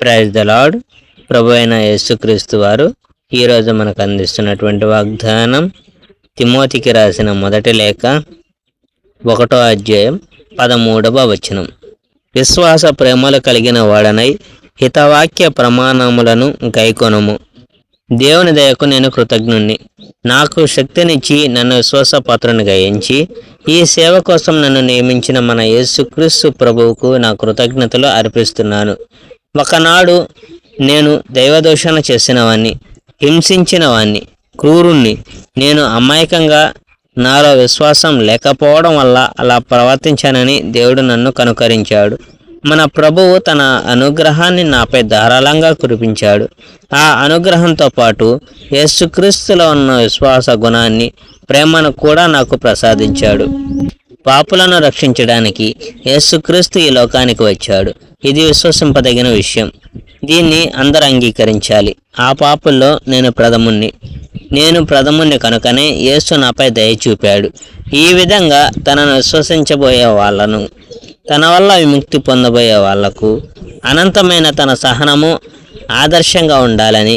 Praise the lord. ప్రభు అయిన యేసుక్రీస్తు వారు ఈరోజు మనకు అందిస్తున్నటువంటి వాగ్దానం తిమోతికి రాసిన మొదటి లేఖ 1వ అధ్యాయం 13వ వచనం. విశ్వాస ప్రేమలు కలిగిన వాడనై హితవాక్య ప్రమాణములను గైకొనుము. దేవుని దయకు నేను కృతజ్ఞుణ్ణి. నాకు శక్తినిచ్చి నన్ను విశ్వాసపాత్రునిగా ఎంచి ఈ సేవ కోసం నన్ను నియమించిన మన యేసుక్రీస్తు ప్రభువుకు నా కృతజ్ఞతలు అర్పిస్తున్నాను. ఒకనాడు నేను దైవదూషణ చేసినవాణ్ణి, హింసించినవాణ్ణి, క్రూరుణ్ణి. నేను అమాయకంగా నాలో విశ్వాసం లేకపోవడం వల్ల అలా ప్రవర్తించానని దేవుడు నన్ను కనుకరించాడు. మన ప్రభువు తన అనుగ్రహాన్ని నాపై ధారాళంగా కురిపించాడు. ఆ అనుగ్రహంతో పాటు యేసుక్రీస్తులో ఉన్న విశ్వాస గుణాన్ని, ప్రేమను కూడా నాకు ప్రసాదించాడు. పాపులను రక్షించడానికి యేసుక్రీస్తు ఈ లోకానికి వచ్చాడు. ఇది విశ్వసింపదగిన విషయం. దీన్ని అందరూ అంగీకరించాలి. ఆ పాపుల్లో నేను ప్రథముణ్ణి కనుకనే యేసు నాపై దయ చూపాడు. ఈ విధంగా తనను విశ్వసించబోయే వాళ్ళను, తన వల్ల విముక్తి పొందబోయే వాళ్లకు అనంతమైన తన సహనము ఆదర్శంగా ఉండాలని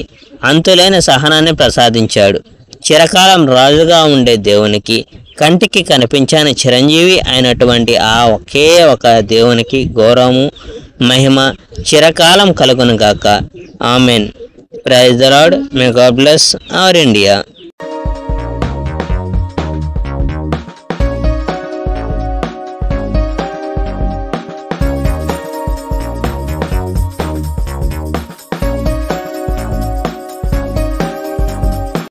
అంతులేని సహనాన్ని ప్రసాదించాడు. చిరకాలం రాజుగా ఉండే దేవునికి, కంటికి కనిపించని చిరంజీవి అయినటువంటి ఆ ఒకే ఒక దేవునికి గౌరవము, మహిమ చిరకాలం కలుగును గాక. Amen. Praise the Lord. May God bless our India.